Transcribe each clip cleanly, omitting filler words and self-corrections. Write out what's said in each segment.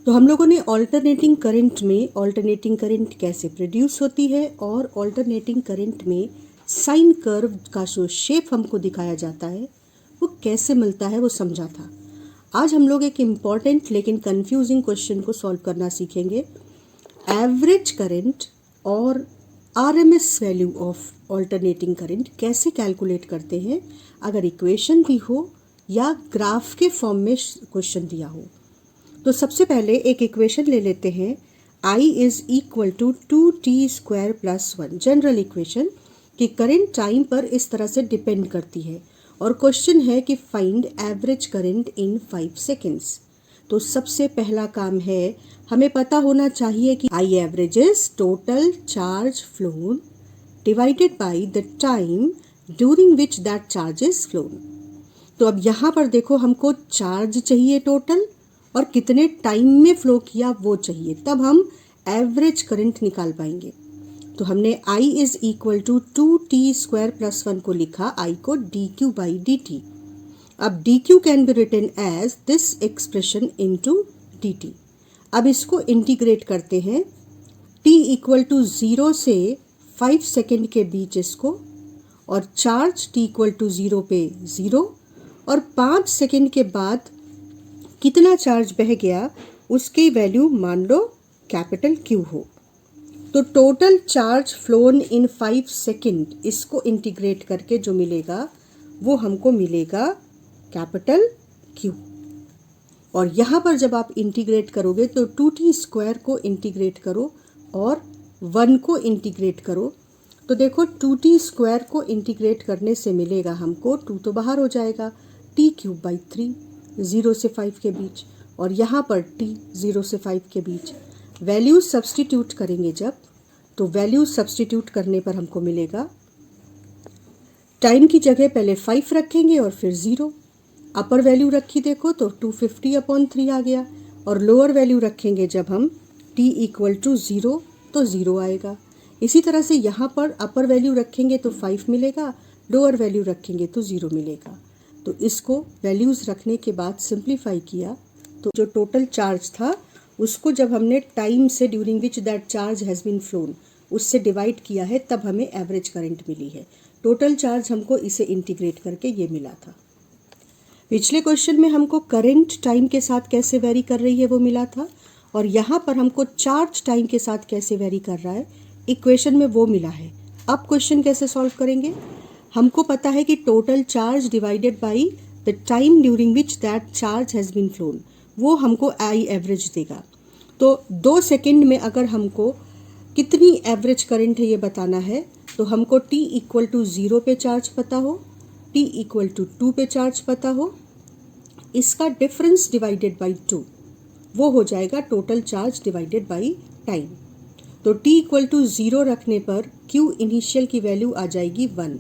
तो हम लोगों ने ऑल्टरनेटिंग करंट में ऑल्टरनेटिंग करंट कैसे प्रोड्यूस होती है और ऑल्टरनेटिंग करंट में साइन कर्व का जो शेप हमको दिखाया जाता है वो कैसे मिलता है वो समझा था। आज हम लोग एक इम्पॉर्टेंट लेकिन कंफ्यूजिंग क्वेश्चन को सॉल्व करना सीखेंगे। एवरेज करंट और RMS value of alternating current कैसे कैलकुलेट करते हैं, अगर इक्वेशन दी हो या ग्राफ के फॉर्म में क्वेश्चन दिया हो। तो सबसे पहले एक इक्वेशन ले लेते हैं, I is equal to 2t² plus 1। General equation कि करंट टाइम पर इस तरह से डिपेंड करती है और क्वेश्चन है कि find average current in 5 seconds. तो सबसे पहला काम है, हमें पता होना चाहिए कि I average is total charge phloem divided by the time during which that charge is phloem. तो अब यहाँ पर देखो, हमको चार्ज चाहिए टोटल और कितने टाइम में फ्लो किया वो चाहिए, तब हम एवरेज करंट निकाल पाएंगे। तो हमने I is equal to 2t² plus 1 को लिखा, I को dq बाई dt। अब dq can be written as this expression into dt। अब इसको इंटीग्रेट करते हैं, t इक्वल टू 0 से 5 सेकेंड के बीच इसको, और चार्ज t इक्वल टू 0 पे 0, और 5 सेकेंड के बाद कितना चार्ज बह गया उसकी वैल्यू मान लो कैपिटल Q हो। तो total charge flown in 5 second, इसको इंटीग्रेट करके जो मिलेगा वो हमको मिलेगा कैपिटल Q। और यहाँ पर जब आप इंटीग्रेट करोगे तो 2t² को इंटीग्रेट करो और 1 को इंटीग्रेट करो। तो देखो 2t² को इंटीग्रेट करने से मिलेगा हमको, 2 तो बाहर हो जाएगा, t³ बाई 3 0 से 5 के बीच, और यहाँ पर t 0 से 5 के बीच। वैल्यू सब्स्टिट्यूट करेंगे जब, तो वैल्यू सब्स्टिट्यूट करने पर हमको मिलेगा, टाइम की जगह पहले 5 रखेंगे और फिर 0। अपर वैल्यू रखी देखो तो 250/3 आ गया, और लोअर वैल्यू रखेंगे जब हम t इक्वल टू 0 तो 0 आएगा। इसी तरह से यहाँ पर अपर वैल्यू रखेंगे तो 5 मिलेगा, लोअर वैल्यू रखेंगे तो 0 मिलेगा। तो इसको वैल्यूज़ रखने के बाद सिंप्लीफाई किया तो जो टोटल चार्ज था उसको जब हमने टाइम से during which that charge has been flown उससे डिवाइड किया है, तब हमें एवरेज करंट मिली है। टोटल चार्ज हमको इसे इंटीग्रेट करके ये मिला था। पिछले क्वेश्चन में हमको करंट टाइम के साथ कैसे वेरी कर रही है वो मिला था, और यहाँ पर हमको चार्ज टाइम के साथ कैसे वेरी कर रहा है इक्वेशन में वो मिला है। अब क्वेश्चन कैसे सॉल्व करेंगे, हमको पता है कि total charge divided by the time during which that charge has been flown, वो हमको I एवरेज देगा। तो 2 सेकेंड में अगर हमको कितनी एवरेज करंट है ये बताना है, तो हमको t इक्वल टू 0 पे चार्ज पता हो, t इक्वल टू 2 पे चार्ज पता हो, इसका डिफरेंस डिवाइडेड बाई 2 वो हो जाएगा total charge divided by time. तो t इक्वल टू 0 रखने पर q इनिशियल की वैल्यू आ जाएगी 1,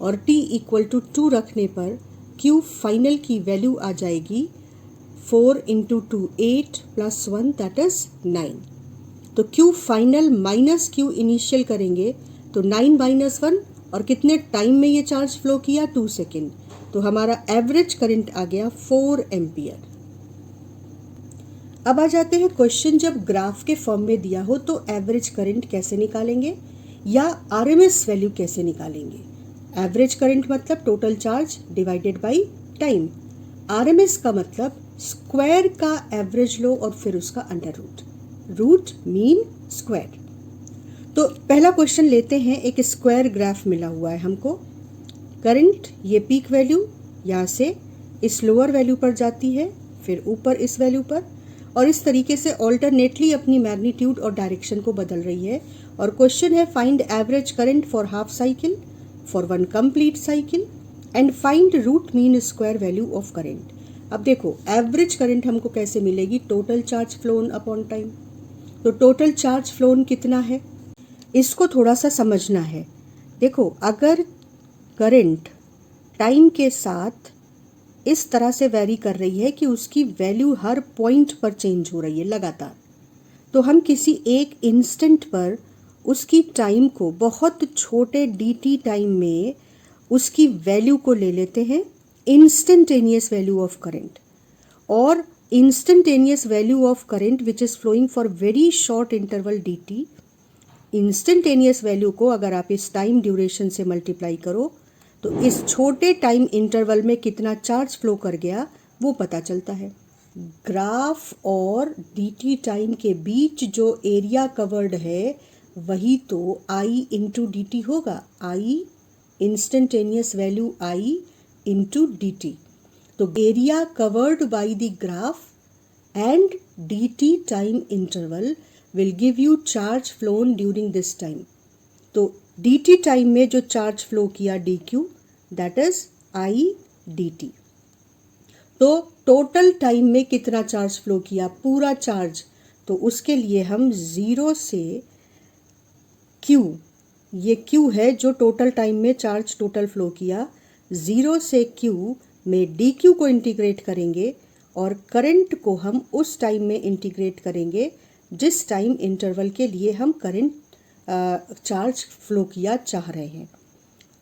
और t इक्वल टू 2 रखने पर q फाइनल की वैल्यू आ जाएगी 4 इंटू 2 8 प्लस 1 दैट इज 9। तो q final minus q initial करेंगे तो 9 माइनस 1, और कितने टाइम में ये चार्ज फ्लो किया 2 सेकेंड। तो हमारा एवरेज करंट आ गया 4 एम्पियर। अब आ जाते हैं क्वेश्चन जब ग्राफ के फॉर्म में दिया हो तो एवरेज करंट कैसे निकालेंगे या आरएमएस वैल्यू कैसे निकालेंगे। एवरेज करंट मतलब total charge divided by time, RMS का मतलब स्क्वायर का एवरेज लो और फिर उसका अंडर रूट मीन स्क्वायर। तो पहला क्वेश्चन लेते हैं, एक स्क्वायर ग्राफ मिला हुआ है हमको। करंट ये पीक वैल्यू यहाँ से इस लोअर वैल्यू पर जाती है, फिर ऊपर इस वैल्यू पर, और इस तरीके से ऑल्टरनेटली अपनी मैग्नीट्यूड और डायरेक्शन को बदल रही है। और क्वेश्चन है find average current for half cycle, for 1 complete cycle, and find root mean square value of current. अब देखो एवरेज करंट हमको कैसे मिलेगी, total charge flown upon time. तो टोटल चार्ज फ्लोन कितना है इसको थोड़ा सा समझना है। देखो अगर करंट टाइम के साथ इस तरह से वेरी कर रही है कि उसकी वैल्यू हर पॉइंट पर चेंज हो रही है लगातार, तो हम किसी एक इंस्टेंट पर उसकी टाइम को बहुत छोटे dt टाइम में उसकी वैल्यू को ले लेते हैं इंस्टेंटेनियस वैल्यू ऑफ करंट, और instantaneous value of current which is flowing for very short interval dt, instantaneous value को अगर आप इस टाइम ड्यूरेशन से मल्टीप्लाई करो तो इस छोटे टाइम इंटरवल में कितना चार्ज फ्लो कर गया वो पता चलता है। ग्राफ और dt टाइम के बीच जो एरिया कवर्ड है वही तो I इंटू डी टी होगा, I instantaneous value I into d t. तो area covered by the graph and dt time interval will give you charge flown during this time. तो dt time में जो charge flow किया dq that is I dt। तो total time में कितना charge flow किया, पूरा चार्ज, तो उसके लिए हम 0 से q, ये q है जो टोटल टाइम में चार्ज टोटल फ्लो किया, 0 से q में dq को इंटीग्रेट करेंगे और करंट को हम उस टाइम में इंटीग्रेट करेंगे जिस टाइम इंटरवल के लिए हम करंट चार्ज फ्लो किया चाह रहे हैं।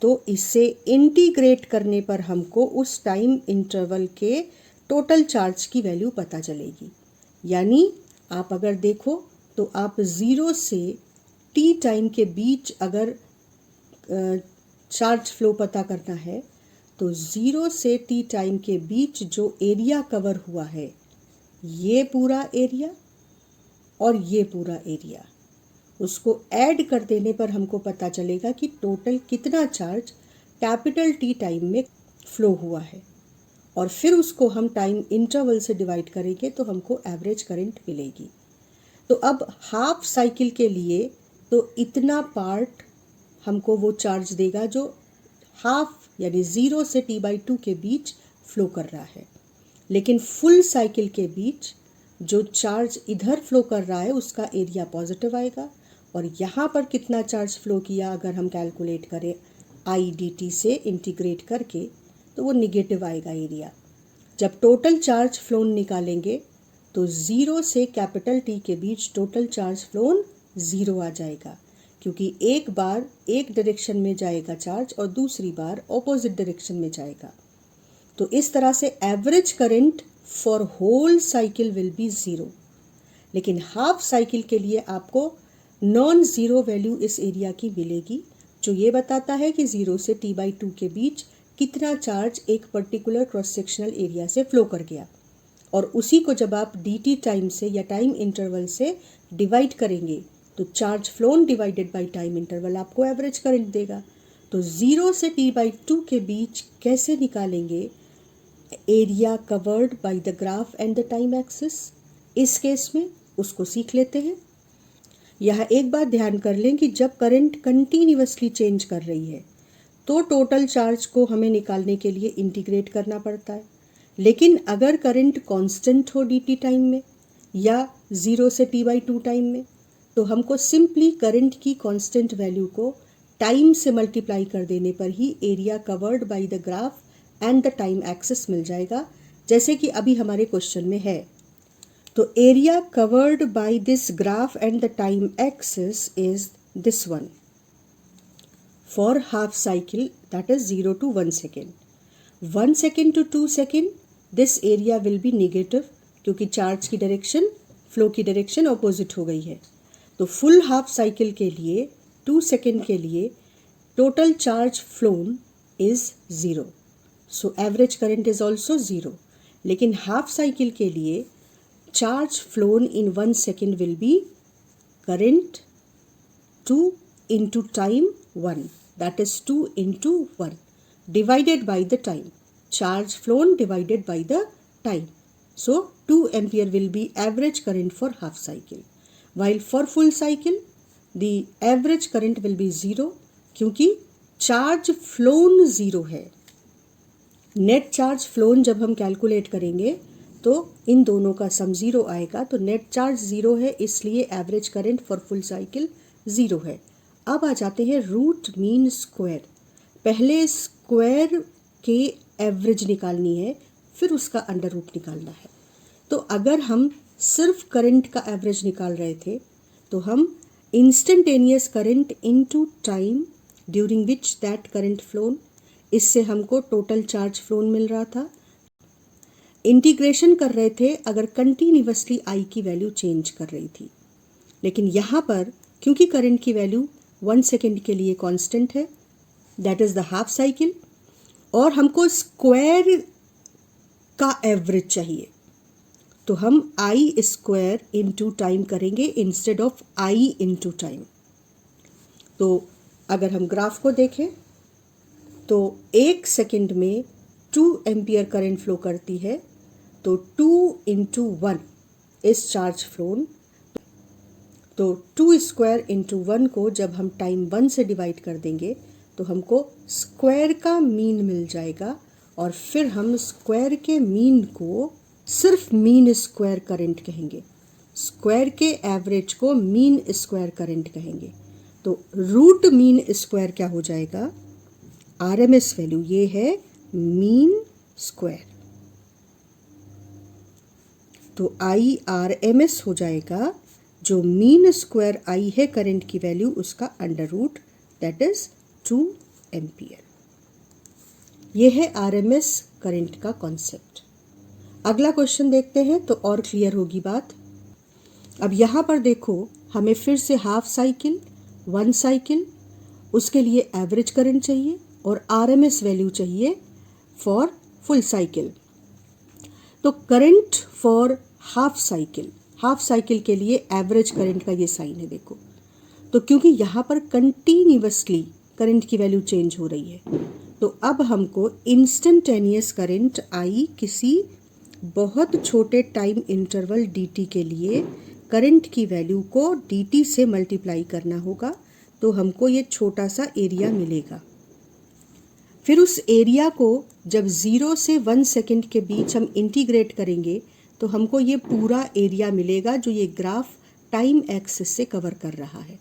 तो इसे इंटीग्रेट करने पर हमको उस टाइम इंटरवल के टोटल चार्ज की वैल्यू पता चलेगी। यानी आप अगर देखो तो आप 0 से t टाइम के बीच अगर चार्ज फ्लो पता करना है तो 0 से t टाइम के बीच जो एरिया कवर हुआ है, ये पूरा एरिया और ये पूरा एरिया, उसको ऐड कर देने पर हमको पता चलेगा कि टोटल कितना चार्ज कैपिटल T टाइम में फ्लो हुआ है। और फिर उसको हम टाइम इंटरवल से डिवाइड करेंगे तो हमको एवरेज करंट मिलेगी। तो अब हाफ साइकिल के लिए तो इतना पार्ट हमको वो चार्ज देगा जो हाफ यानी 0 से t/2 के बीच फ्लो कर रहा है। लेकिन फुल साइकिल के बीच जो चार्ज इधर फ्लो कर रहा है उसका एरिया पॉजिटिव आएगा और यहाँ पर कितना चार्ज फ्लो किया अगर हम कैलकुलेट करें I dt से इंटीग्रेट करके तो वो निगेटिव आएगा एरिया। जब टोटल चार्ज फ्लोन निकालेंगे तो 0 से कैपिटल T के बीच टोटल चार्ज फ्लोन 0 आ जाएगा, क्योंकि एक बार एक डायरेक्शन में जाएगा चार्ज और दूसरी बार ऑपोजिट डायरेक्शन में जाएगा। तो इस तरह से average current for whole cycle will be 0। लेकिन हाफ साइकिल के लिए आपको नॉन ज़ीरो वैल्यू इस एरिया की मिलेगी जो ये बताता है कि 0 से t/2 के बीच कितना चार्ज एक पर्टिकुलर क्रॉस सेक्शनल एरिया से फ्लो कर गया। और उसी को जब आप dt टाइम से या टाइम इंटरवल से डिवाइड करेंगे तो charge phloem divided by time interval आपको एवरेज करंट देगा। तो 0 से t/2 के बीच कैसे निकालेंगे area covered by the graph and the time axis, इस केस में उसको सीख लेते हैं। यह एक बात ध्यान कर लें कि जब करंट कंटिन्यूअसली चेंज कर रही है तो टोटल चार्ज को हमें निकालने के लिए इंटीग्रेट करना पड़ता है। लेकिन अगर करंट कांस्टेंट हो dt टाइम में या 0 से t/2 टाइम में तो हमको सिंपली करंट की कांस्टेंट वैल्यू को टाइम से मल्टीप्लाई कर देने पर ही area covered by the graph and the time axis मिल जाएगा, जैसे कि अभी हमारे क्वेश्चन में है। तो area covered by this graph and the time axis is this one for half cycle, that is 0 to 1 second. 1 second to 2 second this area will be negative, क्योंकि चार्ज की डायरेक्शन फ्लो की direction opposite हो गई है। तो full half cycle के लिए 2 second के लिए total charge phloem is 0, so average current is also 0। लेकिन हाफ साइकिल के लिए charge flown in 1 second will be current 2 into time 1, that is 2 into 1 divided by the time, charge flown divided by the time. So 2 ampere will be average current for half cycle, while for full cycle the average current will be 0, क्योंकि charge phloem 0 है। Net charge phloem जब हम calculate करेंगे तो इन दोनों का सम 0 आएगा, तो नेट चार्ज 0 है, इसलिए average current for full cycle 0 है। अब आ जाते हैं रूट मीन स्क्वायर। पहले स्क्वायर के एवरेज निकालनी है, फिर उसका अंडर रूट निकालना है। तो अगर हम सिर्फ करंट का एवरेज निकाल रहे थे तो हम instantaneous current into time during which that current phloem, इससे हमको टोटल चार्ज फ्लोन मिल रहा था। इंटीग्रेशन कर रहे थे अगर कंटिन्यूअसली आई की वैल्यू चेंज कर रही थी, लेकिन यहाँ पर क्योंकि करंट की वैल्यू 1 सेकेंड के लिए कांस्टेंट है, that is the half cycle, और हमको स्क्वायर का एवरेज चाहिए, तो हम आई स्क्वायर इंटू टाइम करेंगे instead of I into time. तो अगर हम ग्राफ को देखें तो 1 सेकेंड में 2 एम्पियर करंट फ्लो करती है, तो 2 इंटू 1 इज चार्ज फ्लोन। तो 2 स्क्वायर इंटू 1 को जब हम टाइम 1 से डिवाइड कर देंगे तो हमको स्क्वायर का मीन मिल जाएगा, और फिर हम स्क्वायर के मीन को सिर्फ मीन स्क्वायर करंट कहेंगे, स्क्वायर के एवरेज को मीन स्क्वायर करंट कहेंगे। तो रूट मीन स्क्वायर क्या हो जाएगा, आरएमएस वैल्यू, ये है मीन स्क्वायर, तो आई आर एम एस हो जाएगा, जो मीन स्क्वायर आई है करंट की वैल्यू, उसका under root, that is 2 ampere. ये है आरएमएस करंट का कॉन्सेप्ट। अगला क्वेश्चन देखते हैं तो और क्लियर होगी बात। अब यहाँ पर देखो, हमें फिर से हाफ साइकिल, 1 साइकिल, उसके लिए एवरेज करंट चाहिए और आरएमएस वैल्यू चाहिए फॉर फुल साइकिल। तो करंट फॉर हाफ साइकिल के लिए एवरेज करंट का ये साइन है, देखो। तो क्योंकि यहाँ पर कंटिन्यूअसली करंट की वैल्यू चेंज हो रही है, तो अब हमको इंस्टेंटेनियस करंट आई किसी बहुत छोटे टाइम इंटरवल dt के लिए करंट की वैल्यू को dt से मल्टीप्लाई करना होगा, तो हमको ये छोटा सा एरिया मिलेगा। फिर उस एरिया को जब 0 से 1 सेकेंड के बीच हम इंटीग्रेट करेंगे तो हमको ये पूरा एरिया मिलेगा, जो ये ग्राफ टाइम एक्सिस से कवर कर रहा है।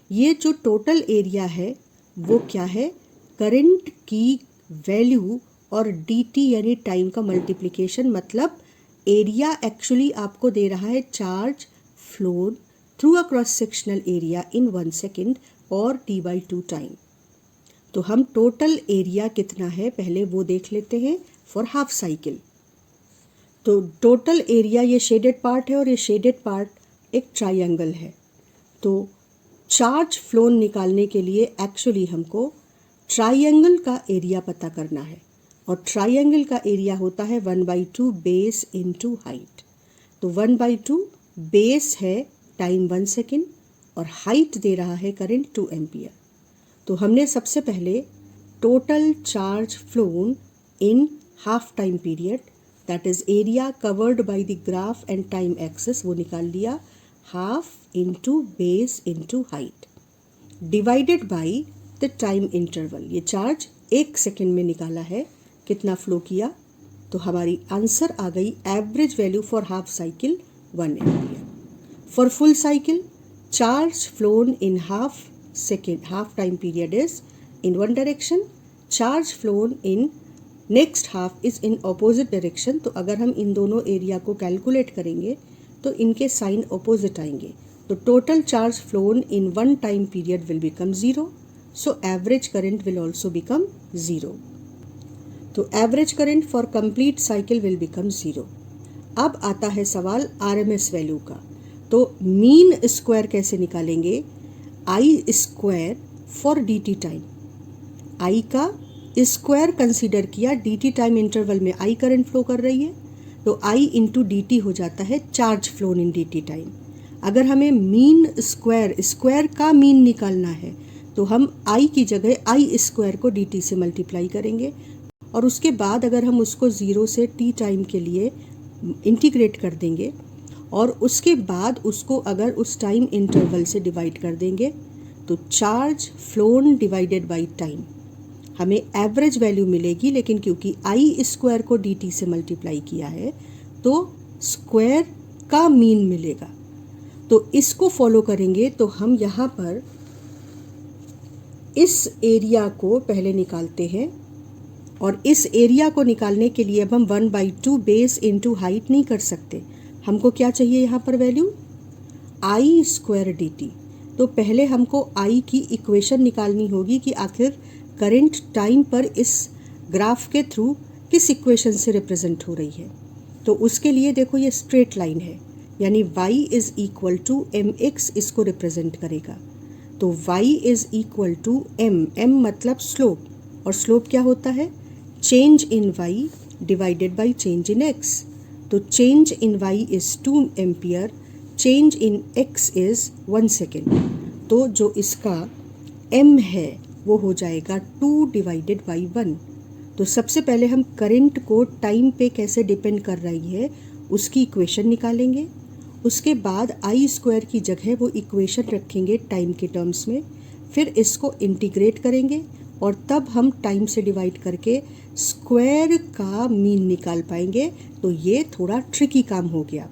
ये जो टोटल एरिया है वो क्या है, करंट की वैल्यू और dt यानी टाइम का मल्टीप्लिकेशन, मतलब एरिया एक्चुअली आपको दे रहा है charge phloem through a cross sectional area in 1 second और t/2 टाइम। तो हम टोटल एरिया कितना है पहले वो देख लेते हैं फॉर हाफ साइकिल। तो टोटल एरिया, ये शेडेड पार्ट है और ये शेडेड पार्ट एक ट्रायंगल है। तो चार्ज फ्लोन निकालने के लिए एक्चुअली हमको ट्रायंगल का एरिया पता करना है, और ट्रायंगल का एरिया होता है 1/2 बेस इनटू हाइट। तो 1/2 बेस है टाइम 1 सेकेंड और हाइट दे रहा है करंट 2 एम्पियर। तो हमने सबसे पहले total charge flown in half time period, that is area covered by the graph and time axis, वो निकाल लिया, half into base into height divided by the time interval. ये चार्ज 1 सेकेंड में निकाला है, कितना फ्लो किया, तो हमारी आंसर आ गई average value for half cycle 1 ampere. For full cycle, charge flown in half time period is in one direction, charge flown in next half is in opposite direction। तो अगर हम इन दोनों एरिया को calculate करेंगे तो इनके sign opposite आएंगे। तो total charge flown in 1 time period will become 0, so average current will also become 0। तो average current for complete cycle will become 0। अब आता है सवाल आरएमएस वैल्यू का। तो मीन स्क्वायर कैसे निकालेंगे, आई स्क्वायर फॉर dt टाइम, आई का स्क्वायर कंसीडर किया, dt टाइम इंटरवल में आई करंट फ्लो कर रही है, तो आई इंटू dt हो जाता है charge flown in dt time. अगर हमें मीन स्क्वायर का मीन निकालना है तो हम आई की जगह आई स्क्वायर को dt से मल्टीप्लाई करेंगे, और उसके बाद अगर हम उसको 0 से t टाइम के लिए इंटीग्रेट कर देंगे और उसके बाद उसको अगर उस टाइम इंटरवल से डिवाइड कर देंगे तो charge phloem divided by time हमें एवरेज वैल्यू मिलेगी। लेकिन क्योंकि आई स्क्वायर को dt से मल्टीप्लाई किया है तो स्क्वायर का मीन मिलेगा। तो इसको फॉलो करेंगे तो हम यहाँ पर इस एरिया को पहले निकालते हैं, और इस एरिया को निकालने के लिए अब हम 1/2 बेस इंटू हाइट नहीं कर सकते, हमको क्या चाहिए यहाँ पर वैल्यू, आई स्क्वायर dt। तो पहले हमको आई की इक्वेशन निकालनी होगी कि आखिर करंट टाइम पर इस ग्राफ के थ्रू किस इक्वेशन से रिप्रेजेंट हो रही है। तो उसके लिए देखो ये स्ट्रेट लाइन है, यानी y is equal to mx इसको रिप्रेजेंट करेगा। तो y is equal to m मतलब स्लोप, और स्लोप क्या होता है? Change in y divided by change in x। तो change in y is 2 ampere, change in x is 1 second. तो जो इसका m है वो हो जाएगा 2 डिवाइडेड बाई 1। तो सबसे पहले हम करंट को टाइम पे कैसे डिपेंड कर रही है उसकी इक्वेशन निकालेंगे। उसके बाद आई स्क्वायर की जगह वो इक्वेशन रखेंगे टाइम के टर्म्स में, फिर इसको इंटीग्रेट करेंगे और तब हम टाइम से डिवाइड करके स्क्वायर का मीन निकाल पाएंगे। तो ये थोड़ा ट्रिकी काम हो गया,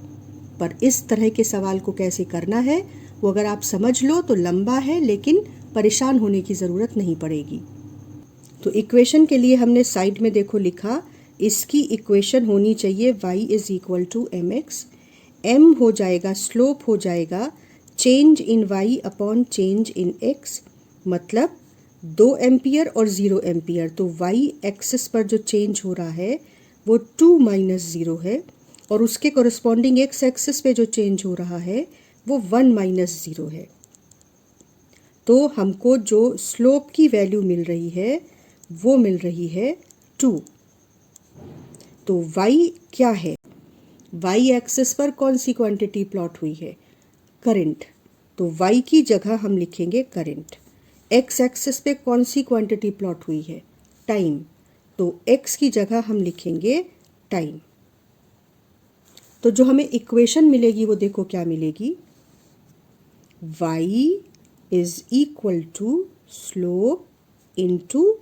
पर इस तरह के सवाल को कैसे करना है वो अगर आप समझ लो तो लंबा है, लेकिन परेशान होने की ज़रूरत नहीं पड़ेगी। तो इक्वेशन के लिए हमने साइड में देखो लिखा, इसकी इक्वेशन होनी चाहिए y is equal to mx। m हो जाएगा, स्लोप हो जाएगा change in y upon change in x, मतलब 2 एम्पियर और 0 एम्पियर। तो y एक्सिस पर जो चेंज हो रहा है वो 2 माइनस 0 है, और उसके कोरिस्पॉन्डिंग x एक्सिस पे जो चेंज हो रहा है वो 1 माइनस 0 है। तो हमको जो स्लोप की वैल्यू मिल रही है वो मिल रही है 2। तो y क्या है? y एक्सिस पर कौन सी क्वांटिटी प्लॉट हुई है? करंट। तो y की जगह हम लिखेंगे करंट। x एक्सिस पे कौन सी क्वांटिटी प्लॉट हुई है? टाइम। तो x की जगह हम लिखेंगे टाइम। तो जो हमें इक्वेशन मिलेगी वो देखो क्या मिलेगी, y is equal to slope into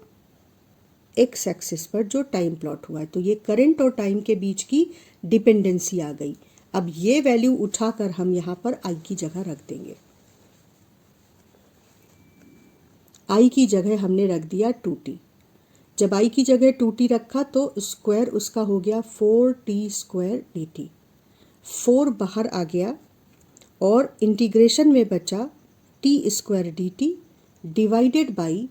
X axis पर जो टाइम प्लॉट हुआ है। तो ये करंट और टाइम के बीच की डिपेंडेंसी आ गई। अब ये वैल्यू उठाकर हम यहाँ पर आई की जगह रख देंगे। आई की जगह हमने रख दिया 2t। जब आई की जगह 2t रखा तो स्क्वायर उसका हो गया 4t स्क्वायर dt। 4 बाहर आ गया और इंटीग्रेशन में बचा t square dt divided by,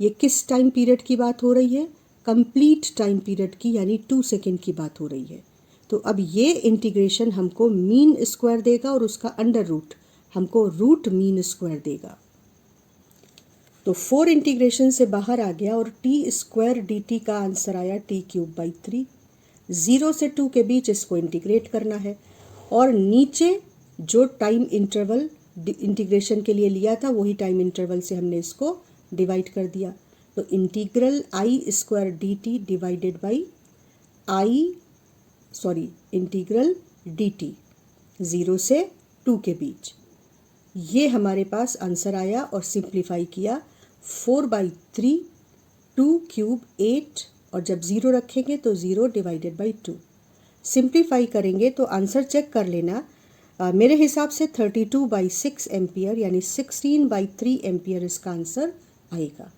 ये किस टाइम पीरियड की बात हो रही है? कंप्लीट टाइम पीरियड की, यानी 2 सेकेंड की बात हो रही है। तो अब ये इंटीग्रेशन हमको मीन स्क्वायर देगा और उसका अंडर रूट हमको रूट मीन स्क्वायर देगा। तो 4 इंटीग्रेशन से बाहर आ गया और टी स्क्वायर डी टी का आंसर आया टी क्यूब बाई 3। 0 से 2 के बीच इसको इंटीग्रेट करना है, और नीचे जो टाइम इंटरवल इंटीग्रेशन के लिए लिया था वही टाइम इंटरवल से हमने इसको डिवाइड कर दिया। तो integral I square D T divided by integral D T 0 से 2 के बीच, ये हमारे पास आंसर आया। और सिंप्लीफाई किया 4/3, 2 क्यूब 8, और जब 0 रखेंगे तो 0 डिवाइडेड बाई 2। सिंप्लीफाई करेंगे तो आंसर चेक कर लेना, मेरे हिसाब से 32/6 एम्पियर यानी 16/3 एम्पियर इसका आंसर आएगा।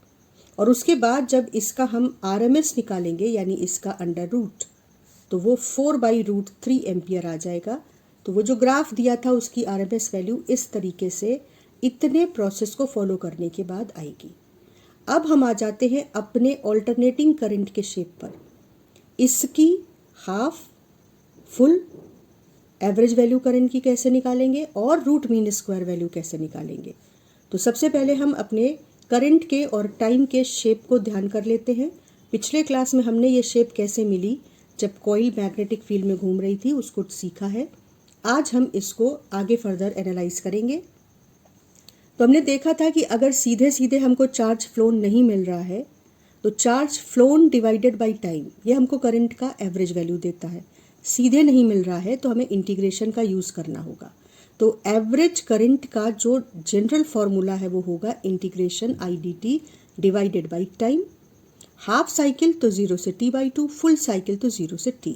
और उसके बाद जब इसका हम RMS निकालेंगे यानी इसका अंडर रूट, तो वो 4/√3 एम्पियर आ जाएगा। तो वो जो ग्राफ दिया था उसकी RMS वैल्यू इस तरीके से इतने प्रोसेस को फॉलो करने के बाद आएगी। अब हम आ जाते हैं अपने ऑल्टरनेटिंग करंट के शेप पर। इसकी half, full, average value current की कैसे निकालेंगे और रूट मीन स्क्वायर वैल्यू कैसे निकालेंगे। तो सबसे पहले हम अपने करंट के और टाइम के शेप को ध्यान कर लेते हैं। पिछले क्लास में हमने ये शेप कैसे मिली जब कॉइल मैग्नेटिक फील्ड में घूम रही थी उसको सीखा है। आज हम इसको आगे फर्दर एनालाइज करेंगे। तो हमने देखा था कि अगर सीधे सीधे हमको चार्ज फ्लोन नहीं मिल रहा है तो charge phloem divided by time ये हमको करंट का एवरेज वैल्यू देता है। सीधे नहीं मिल रहा है तो हमें इंटीग्रेशन का यूज़ करना होगा। तो एवरेज करंट का जो जनरल फॉर्मूला है वो होगा integration I D T divided by time. Half cycle तो 0 से t/2, फुल साइकिल तो 0 से t।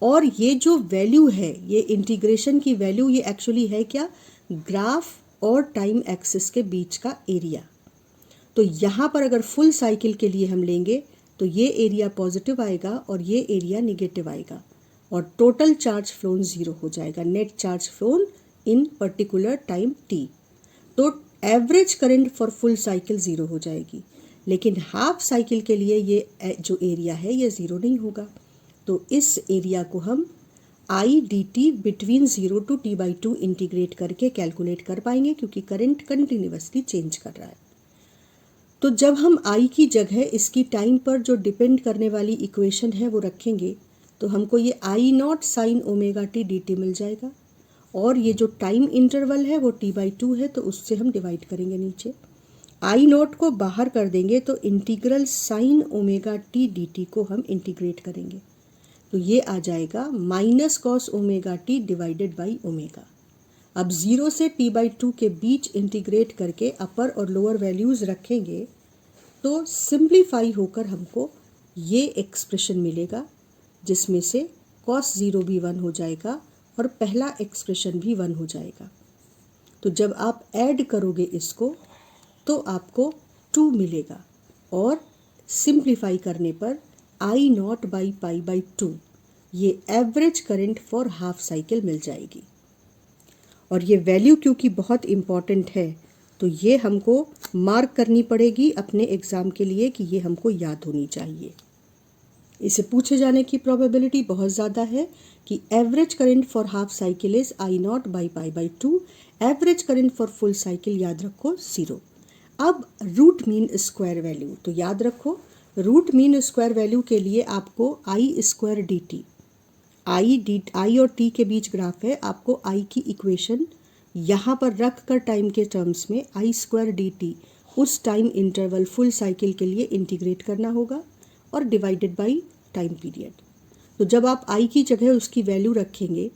और ये जो वैल्यू है, ये इंटीग्रेशन की वैल्यू, ये एक्चुअली है क्या? ग्राफ और टाइम एक्सिस के बीच का एरिया। तो यहाँ पर अगर फुल साइकिल के लिए हम लेंगे तो ये एरिया पॉजिटिव आएगा और ये एरिया निगेटिव आएगा, और टोटल चार्ज फ्लोन 0 हो जाएगा, net charge flown in particular time t। तो average current for full cycle 0 हो जाएगी, लेकिन हाफ साइकिल के लिए ये जो एरिया है ये 0 नहीं होगा। तो इस एरिया को हम I D T between 0 to t/2 integrate करके कैलकुलेट कर पाएंगे, क्योंकि करंट कंटिन्यूसली चेंज कर रहा है। तो जब हम आई की जगह इसकी टाइम पर जो डिपेंड करने वाली इक्वेशन है वो रखेंगे, तो हमको ये I naught sine omega t d t मिल जाएगा, और ये जो टाइम इंटरवल है वो t/2 है, तो उससे हम डिवाइड करेंगे नीचे। आई नॉट को बाहर कर देंगे तो integral sign omega t d T को हम इंटीग्रेट करेंगे, तो ये आ जाएगा minus cos omega T divided by omega. अब 0 से t/2 के बीच इंटीग्रेट करके अपर और लोअर वैल्यूज़ रखेंगे तो सिंप्लीफाई होकर हमको ये एक्सप्रेशन मिलेगा, जिसमें से cos 0 भी 1 हो जाएगा और पहला एक्सप्रेशन भी 1 हो जाएगा। तो जब आप ऐड करोगे इसको तो आपको 2 मिलेगा, और सिंप्लीफाई करने पर I naught by pi by 2 ये average current for half cycle मिल जाएगी। और ये वैल्यू क्योंकि बहुत इम्पॉर्टेंट है तो ये हमको मार्क करनी पड़ेगी अपने एग्ज़ाम के लिए कि ये हमको याद होनी चाहिए। इसे पूछे जाने की प्रोबेबिलिटी बहुत ज़्यादा है कि average current for half cycle is I naught by pi by 2, average current for full cycle याद रखो 0। अब रूट मीन स्क्वायर वैल्यू, तो याद रखो रूट मीन स्क्वायर वैल्यू के लिए आपको आई स्क्वायर डी टी, आई और टी के बीच ग्राफ है, आपको आई की इक्वेशन यहाँ पर रख कर टाइम के टर्म्स में आई स्क्वायर डी टी उस टाइम इंटरवल फुल साइकिल के लिए इंटीग्रेट करना होगा और डिवाइडेड बाई टाइम पीरियड। तो जब आप आई की जगह उसकी वैल्यू रखेंगे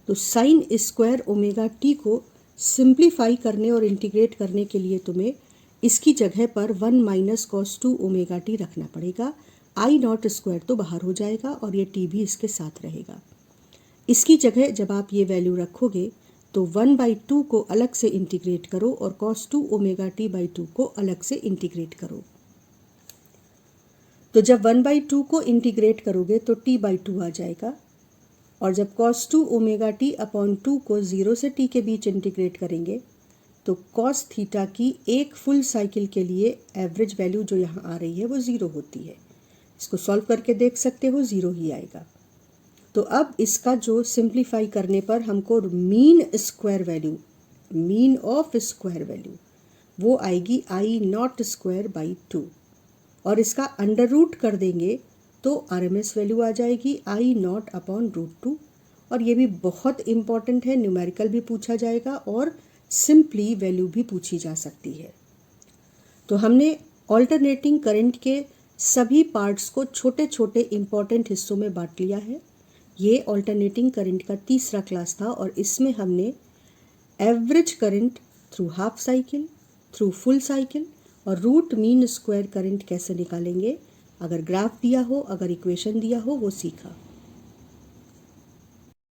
तो साइन स्क्वायर ओमेगा टी को सिंप्लीफाई करने और इंटीग्रेट करने के लिए तुम्हें इसकी जगह पर 1 माइनस कॉस 2 ओमेगा टी रखना पड़ेगा। आई नॉट स्क्वायर तो बाहर हो जाएगा और ये टी भी इसके साथ रहेगा। इसकी जगह जब आप ये वैल्यू रखोगे तो 1/2 को अलग से इंटीग्रेट करो और कॉस 2 ओमेगा टी बाई 2 को अलग से इंटीग्रेट करो। तो जब 1/2 को इंटीग्रेट करोगे तो t/2 आ जाएगा, और जब cos 2 ओमेगा टी अपॉन 2 को 0 से t के बीच इंटीग्रेट करेंगे तो cos थीटा की एक फुल साइकिल के लिए एवरेज वैल्यू जो यहाँ आ रही है वो 0 होती है। इसको सॉल्व करके देख सकते हो, 0 ही आएगा। तो अब इसका जो सिंप्लीफाई करने पर हमको mean square value, mean of square value वो आएगी आई नॉट स्क्वायर बाई 2, और इसका अंडर रूट कर देंगे तो आरएमएस वैल्यू आ जाएगी आई नॉट अपॉन रूट 2। और ये भी बहुत इम्पॉर्टेंट है, न्यूमेरिकल भी पूछा जाएगा और सिंपली वैल्यू भी पूछी जा सकती है। तो हमने ऑल्टरनेटिंग करंट के सभी पार्ट्स को छोटे छोटे इम्पॉर्टेंट हिस्सों में बांट लिया है। ये ऑल्टरनेटिंग करंट का तीसरा क्लास था, और इसमें हमने average current through half cycle, through full cycle और रूट मीन स्क्वायर करंट कैसे निकालेंगे, अगर ग्राफ दिया हो, अगर इक्वेशन दिया हो, वो सीखा।